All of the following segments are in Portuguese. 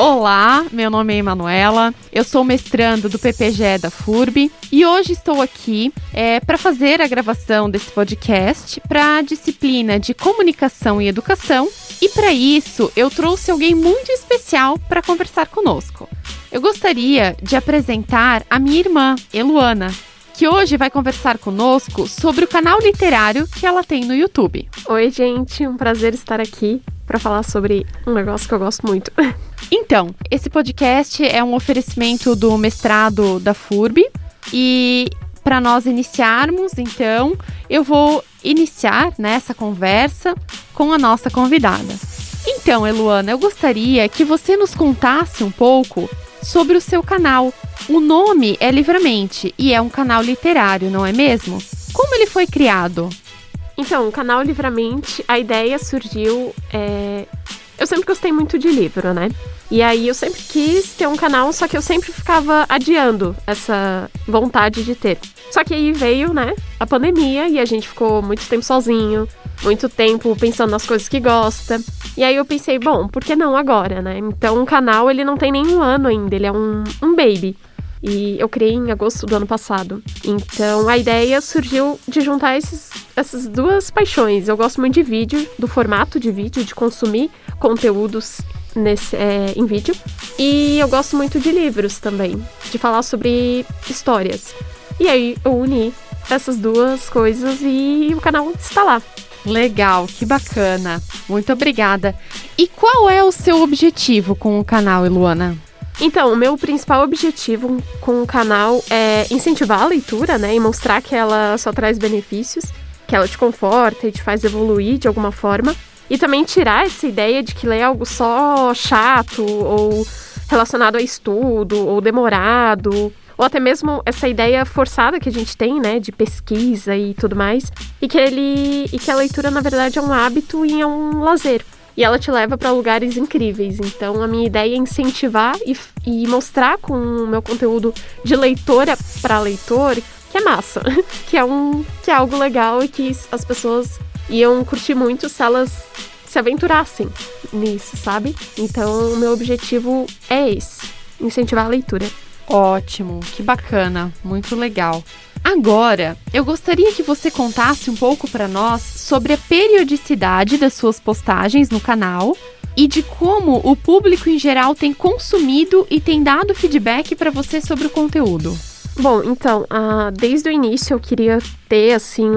Olá, meu nome é Emanuela, eu sou mestranda do PPGE da FURB e hoje estou aqui para fazer a gravação desse podcast para a disciplina de Comunicação e Educação e para isso eu trouxe alguém muito especial para conversar conosco. Eu gostaria de apresentar a minha irmã, Eluana, que hoje vai conversar conosco sobre o canal literário que ela tem no YouTube. Oi, gente, um prazer estar aqui para falar sobre um negócio que eu gosto muito. Então, esse podcast é um oferecimento do mestrado da FURB e para nós iniciarmos, então, eu vou iniciar essa conversa com a nossa convidada. Então, Eluana, eu gostaria que você nos contasse um pouco sobre o seu canal. O nome é Livramente e é um canal literário, não é mesmo? Como ele foi criado? Então, o canal Livramente, a ideia surgiu... Eu sempre gostei muito de livro, né? E aí eu sempre quis ter um canal, só que eu sempre ficava adiando essa vontade de ter. Só que aí veio, a pandemia e a gente ficou muito tempo sozinho, muito tempo pensando nas coisas que gosta. E aí eu pensei, bom, por que não agora, né? Então o canal, ele não tem nem um ano ainda, ele é um baby. E eu criei em agosto do ano passado. Então a ideia surgiu de juntar essas duas paixões. Eu gosto muito de vídeo, do formato de vídeo, de consumir conteúdos em vídeo. E eu gosto muito de livros também, de falar sobre histórias. E aí eu uni essas duas coisas e o canal está lá. Legal, que bacana. Muito obrigada. E qual é o seu objetivo com o canal, Eluana? Então, o meu principal objetivo com o canal é incentivar a leitura, e mostrar que ela só traz benefícios, que ela te conforta e te faz evoluir de alguma forma. E também tirar essa ideia de que ler é algo só chato, ou relacionado a estudo, ou demorado, ou até mesmo essa ideia forçada que a gente tem, de pesquisa e tudo mais, e que a leitura, na verdade, é um hábito e é um lazer. E ela te leva para lugares incríveis. Então, a minha ideia é incentivar e mostrar com o meu conteúdo de leitora para leitor que é massa, que é algo legal e que as pessoas iam curtir muito se elas se aventurassem nisso, sabe? Então, o meu objetivo é esse, incentivar a leitura. Ótimo, que bacana, muito legal. Agora, eu gostaria que você contasse um pouco para nós sobre a periodicidade das suas postagens no canal e de como o público em geral tem consumido e tem dado feedback para você sobre o conteúdo. Bom, então, desde o início eu queria ter, assim,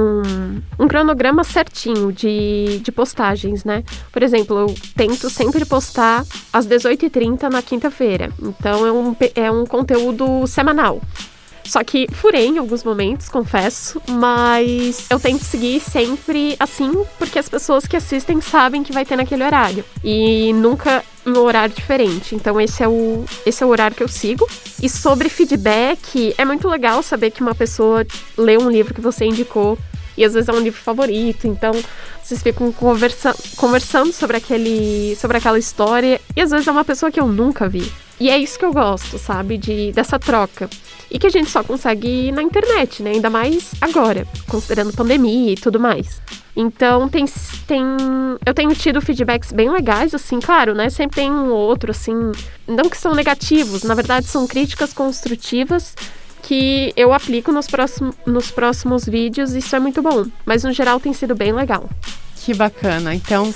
um cronograma certinho de postagens, Por exemplo, eu tento sempre postar às 18h30 na quinta-feira. Então, é um conteúdo semanal. Só que furei em alguns momentos, confesso, mas eu tento seguir sempre assim, porque as pessoas que assistem sabem que vai ter naquele horário. E nunca em um horário diferente. Então esse é o horário que eu sigo. E sobre feedback, é muito legal saber que uma pessoa lê um livro que você indicou e às vezes é um livro favorito. Então vocês ficam conversando sobre aquela história e às vezes é uma pessoa que eu nunca vi. E é isso que eu gosto, sabe? Dessa troca. E que a gente só consegue na internet, Ainda mais agora, considerando pandemia e tudo mais. Então, eu tenho tido feedbacks bem legais, assim, claro, Sempre tem um outro, assim, não que são negativos, na verdade são críticas construtivas que eu aplico nos próximos vídeos e isso é muito bom. Mas, no geral, tem sido bem legal. Que bacana. Então,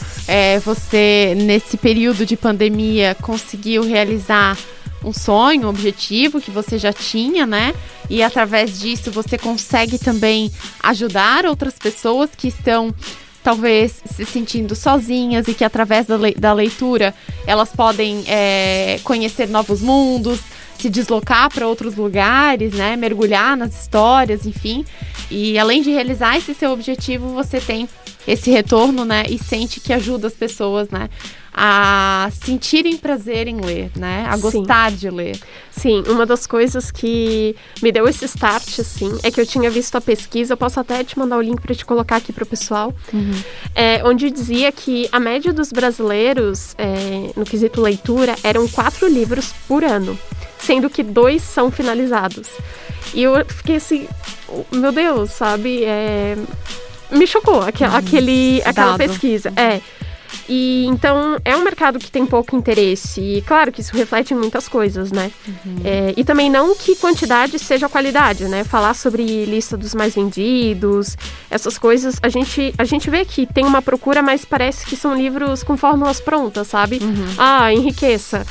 você, nesse período de pandemia, conseguiu realizar um sonho, um objetivo que você já tinha, E através disso você consegue também ajudar outras pessoas que estão talvez se sentindo sozinhas e que através da leitura elas podem conhecer novos mundos, se deslocar para outros lugares, mergulhar nas histórias, enfim. E além de realizar esse seu objetivo, você tem esse retorno, e sente que ajuda as pessoas, a sentirem prazer em ler, a gostar de ler. Sim, uma das coisas que me deu esse start, assim, é que eu tinha visto a pesquisa, eu posso até te mandar o link para te colocar aqui pro pessoal, onde dizia que a média dos brasileiros, no quesito leitura, eram 4 livros por ano, sendo que 2 são finalizados. E eu fiquei assim, meu Deus, sabe, me chocou aquela pesquisa. E então é um mercado que tem pouco interesse. E claro que isso reflete em muitas coisas, né? E também não que quantidade seja qualidade, né? Falar sobre lista dos mais vendidos, essas coisas, a gente vê que tem uma procura, mas parece que são livros com fórmulas prontas, sabe? Enriqueça.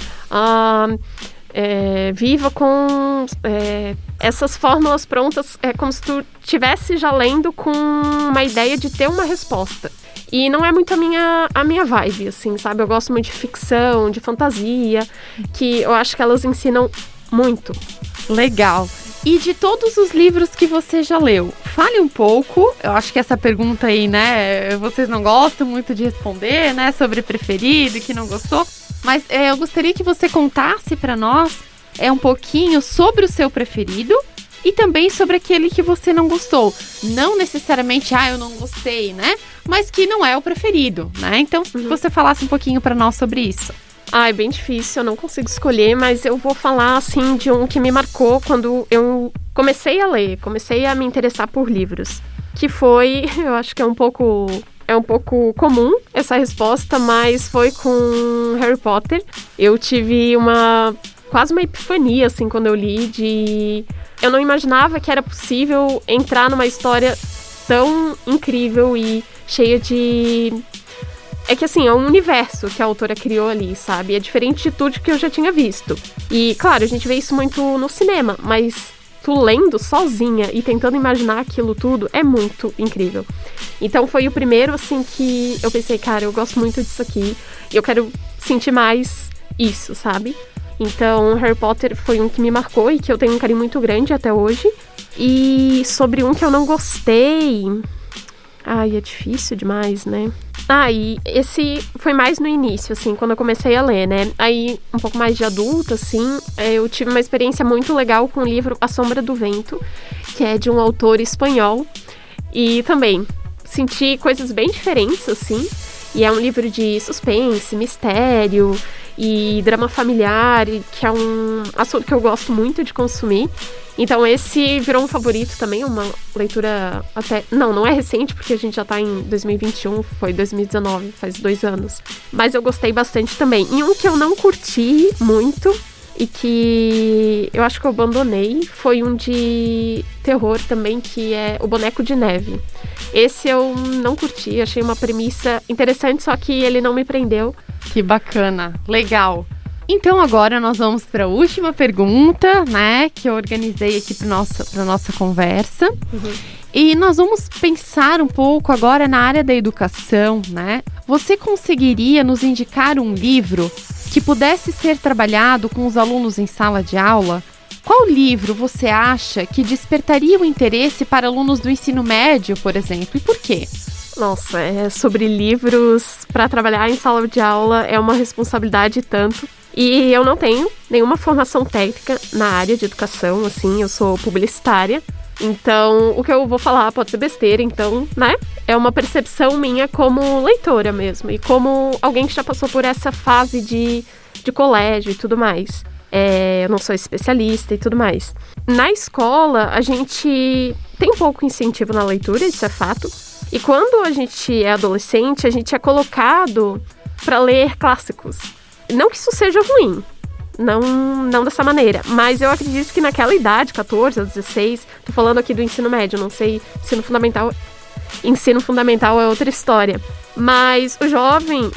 Viva com essas fórmulas prontas, é como se tu estivesse já lendo com uma ideia de ter uma resposta. E não é muito a minha vibe, assim, sabe? Eu gosto muito de ficção, de fantasia, que eu acho que elas ensinam muito. Legal. E de todos os livros que você já leu, fale um pouco. Eu acho que essa pergunta aí, né, vocês não gostam muito de responder, né, sobre preferido e que não gostou. Mas eu gostaria que você contasse para nós um pouquinho sobre o seu preferido e também sobre aquele que você não gostou. Não necessariamente, eu não gostei, né? Mas que não é o preferido, né? Então, se você falasse um pouquinho para nós sobre isso. É bem difícil, eu não consigo escolher, mas eu vou falar, assim, de um que me marcou quando eu comecei a ler, comecei a me interessar por livros. Que foi, eu acho que é um pouco comum essa resposta, mas foi com Harry Potter. Eu tive quase uma epifania, assim, quando eu li, eu não imaginava que era possível entrar numa história tão incrível e cheia de... É que, assim, é um universo que a autora criou ali, sabe? É diferente de tudo que eu já tinha visto. E, claro, a gente vê isso muito no cinema, mas tu lendo sozinha e tentando imaginar aquilo tudo é muito incrível. Então foi o primeiro, assim, que eu pensei, cara, eu gosto muito disso aqui e eu quero sentir mais isso, sabe? Então Harry Potter foi um que me marcou e que eu tenho um carinho muito grande até hoje. E sobre um que eu não gostei... é difícil demais, né? E esse foi mais no início, assim, quando eu comecei a ler, né? Aí, um pouco mais de adulta, assim, eu tive uma experiência muito legal com o livro A Sombra do Vento, que é de um autor espanhol. E também senti coisas bem diferentes, assim. E é um livro de suspense, mistério e drama familiar, que é um assunto que eu gosto muito de consumir. Então esse virou um favorito também, uma leitura até... Não é recente, porque a gente já tá em 2021, foi 2019, faz 2 anos. Mas eu gostei bastante também. E um que eu não curti muito e que eu acho que eu abandonei foi um de terror também, que é O Boneco de Neve. Esse eu não curti, achei uma premissa interessante, só que ele não me prendeu. Que bacana, legal. Então agora nós vamos para a última pergunta, né, que eu organizei aqui para nossa conversa. E nós vamos pensar um pouco agora na área da educação, né? Você conseguiria nos indicar um livro que pudesse ser trabalhado com os alunos em sala de aula? Qual livro você acha que despertaria o interesse para alunos do ensino médio, por exemplo, e por quê? Nossa, sobre livros para trabalhar em sala de aula é uma responsabilidade e tanto. E eu não tenho nenhuma formação técnica na área de educação, assim, eu sou publicitária. Então, o que eu vou falar pode ser besteira, então, né? É uma percepção minha como leitora mesmo. E como alguém que já passou por essa fase de colégio e tudo mais. Eu não sou especialista e tudo mais. Na escola, a gente tem pouco incentivo na leitura, isso é fato. E quando a gente é adolescente, a gente é colocado para ler clássicos. Não que isso seja ruim, não dessa maneira, mas eu acredito que naquela idade, 14 ou 16, tô falando aqui do ensino médio, não sei, ensino fundamental é outra história, mas o jovem,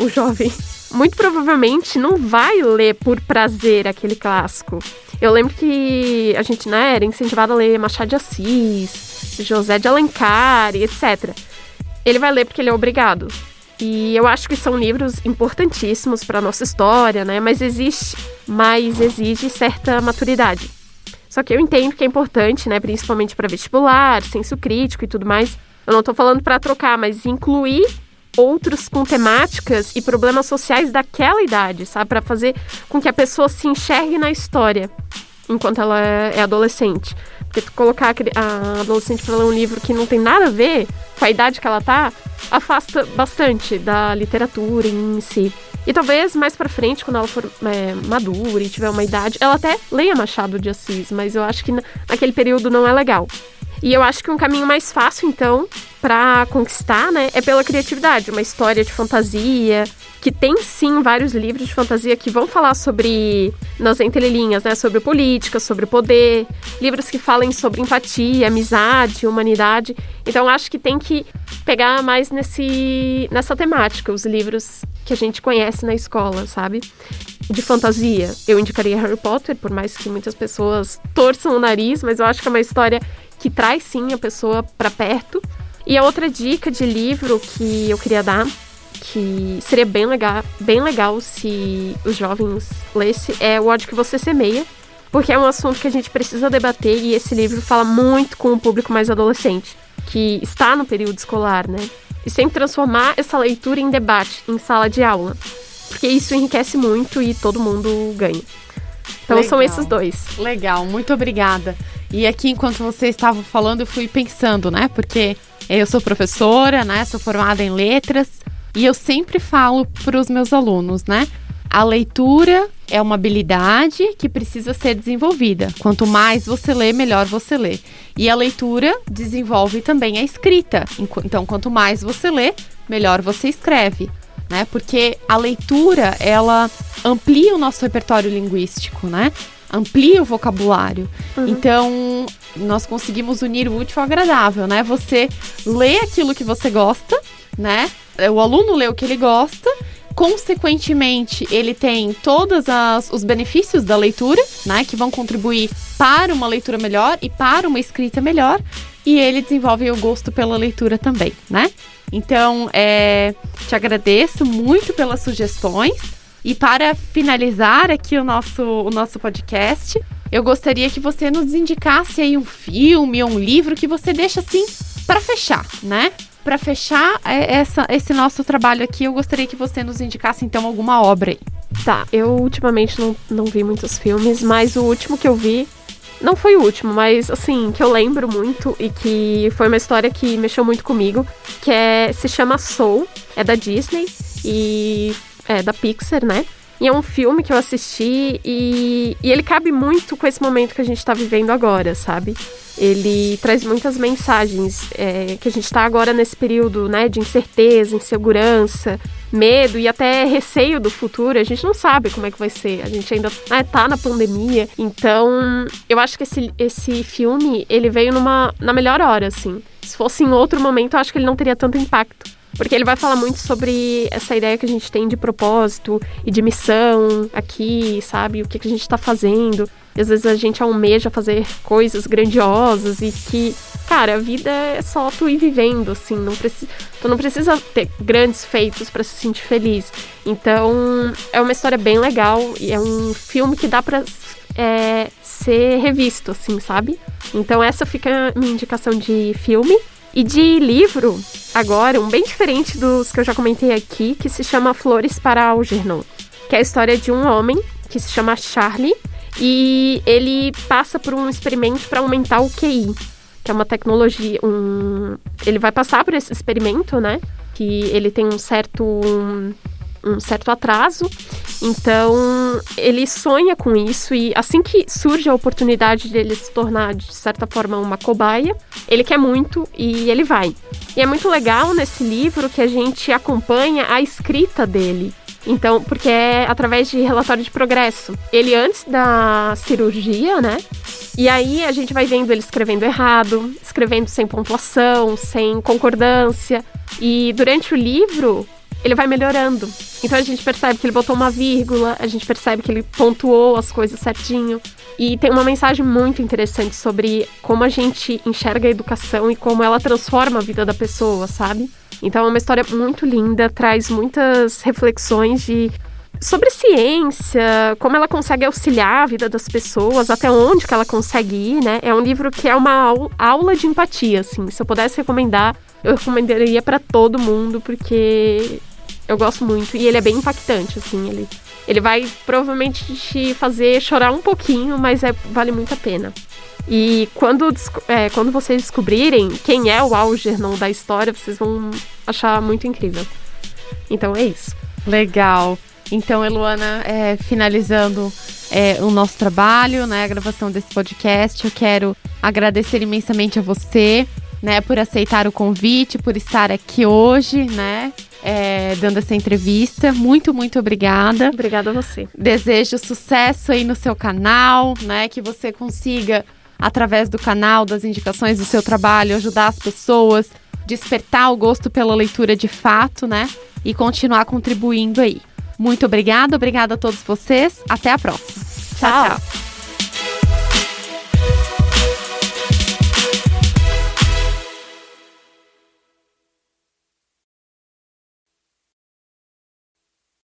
muito provavelmente não vai ler por prazer aquele clássico. Eu lembro que a gente, né, era incentivado a ler Machado de Assis, José de Alencar e etc. Ele vai ler porque ele é obrigado. E eu acho que são livros importantíssimos para a nossa história, né? Mas exige certa maturidade. Só que eu entendo que é importante, né? Principalmente para vestibular, senso crítico e tudo mais. Eu não estou falando para trocar, mas incluir outros com temáticas e problemas sociais daquela idade, sabe? Para fazer com que a pessoa se enxergue na história enquanto ela é adolescente. Porque tu colocar a adolescente para ler um livro que não tem nada a ver com a idade que ela tá, afasta bastante da literatura em si. E talvez mais pra frente, quando ela for madura e tiver uma idade, ela até leia Machado de Assis, mas eu acho que naquele período não é legal. E eu acho que um caminho mais fácil, então, para conquistar, né, é pela criatividade. Uma história de fantasia, que tem, sim, vários livros de fantasia que vão falar sobre, nas entrelinhas, né, sobre política, sobre poder, livros que falem sobre empatia, amizade, humanidade. Então, acho que tem que pegar mais nessa temática, os livros que a gente conhece na escola, sabe? De fantasia, eu indicaria Harry Potter, por mais que muitas pessoas torçam o nariz, mas eu acho que é uma história que traz, sim, a pessoa para perto. E a outra dica de livro que eu queria dar, que seria bem legal se os jovens lessem, é O Ódio que Você Semeia, porque é um assunto que a gente precisa debater e esse livro fala muito com o público mais adolescente, que está no período escolar, né? E sempre transformar essa leitura em debate, em sala de aula, porque isso enriquece muito e todo mundo ganha. Então são esses dois. Legal, muito obrigada. E aqui, enquanto você estava falando, eu fui pensando, né? Porque eu sou professora, né? Sou formada em letras. E eu sempre falo para os meus alunos, né? A leitura é uma habilidade que precisa ser desenvolvida. Quanto mais você lê, melhor você lê. E a leitura desenvolve também a escrita. Então, quanto mais você lê, melhor você escreve, né? Porque a leitura, ela amplia o nosso repertório linguístico, né? Amplia o vocabulário. Então, nós conseguimos unir o útil ao agradável, né? Você lê aquilo que você gosta, né? O aluno lê o que ele gosta, consequentemente, ele tem todos os benefícios da leitura, né? Que vão contribuir para uma leitura melhor e para uma escrita melhor, e ele desenvolve o gosto pela leitura também, né? Então, te agradeço muito pelas sugestões. E para finalizar aqui o nosso podcast, eu gostaria que você nos indicasse aí um filme ou um livro que você deixa assim para fechar, né? Para fechar esse nosso trabalho aqui, eu gostaria que você nos indicasse então alguma obra aí. Tá, eu ultimamente não vi muitos filmes, mas o último que eu vi, não foi o último, mas assim, que eu lembro muito e que foi uma história que mexeu muito comigo, que se chama Soul, é da Disney e é da Pixar, né? E é um filme que eu assisti e ele cabe muito com esse momento que a gente tá vivendo agora, sabe? Ele traz muitas mensagens que a gente tá agora nesse período, né, de incerteza, insegurança, medo e até receio do futuro. A gente não sabe como é que vai ser, a gente ainda tá na pandemia. Então, eu acho que esse filme, ele veio na melhor hora, assim. Se fosse em outro momento, eu acho que ele não teria tanto impacto. Porque ele vai falar muito sobre essa ideia que a gente tem de propósito e de missão aqui, sabe? O que a gente tá fazendo. E às vezes a gente almeja fazer coisas grandiosas e que, cara, a vida é só tu ir vivendo, assim. Tu não precisa ter grandes feitos pra se sentir feliz. Então, é uma história bem legal e é um filme que dá pra ser revisto, assim, sabe? Então, essa fica a minha indicação de filme. E de livro, agora, um bem diferente dos que eu já comentei aqui, que se chama Flores para Algernon, que é a história de um homem que se chama Charlie e ele passa por um experimento para aumentar o QI, que é uma tecnologia, ele vai passar por esse experimento, né, que ele tem um certo atraso, então ele sonha com isso e assim que surge a oportunidade dele se tornar, de certa forma, uma cobaia, ele quer muito e ele vai. E é muito legal nesse livro que a gente acompanha a escrita dele. Então, porque é através de relatório de progresso. Ele antes da cirurgia, né? E aí a gente vai vendo ele escrevendo errado, escrevendo sem pontuação, sem concordância. E durante o livro, ele vai melhorando. Então a gente percebe que ele botou uma vírgula, a gente percebe que ele pontuou as coisas certinho. E tem uma mensagem muito interessante sobre como a gente enxerga a educação e como ela transforma a vida da pessoa, sabe? Então é uma história muito linda, traz muitas reflexões sobre ciência, como ela consegue auxiliar a vida das pessoas, até onde que ela consegue ir, né? É um livro que é uma aula de empatia, assim. Se eu pudesse recomendar, eu recomendaria para todo mundo, porque eu gosto muito. E ele é bem impactante, assim. Ele vai provavelmente te fazer chorar um pouquinho, mas vale muito a pena. E quando vocês descobrirem quem é o Algernon da história, vocês vão achar muito incrível. Então é isso. Legal. Então, Eluana, finalizando o nosso trabalho, né, a gravação desse podcast. Eu quero agradecer imensamente a você, né, por aceitar o convite, por estar aqui hoje, né, dando essa entrevista. Muito, muito obrigada. Obrigada a você. Desejo sucesso aí no seu canal, né, que você consiga, através do canal, das indicações do seu trabalho, ajudar as pessoas, despertar o gosto pela leitura de fato, né, e continuar contribuindo aí. Muito obrigada a todos vocês. Até a próxima. Tchau, tchau.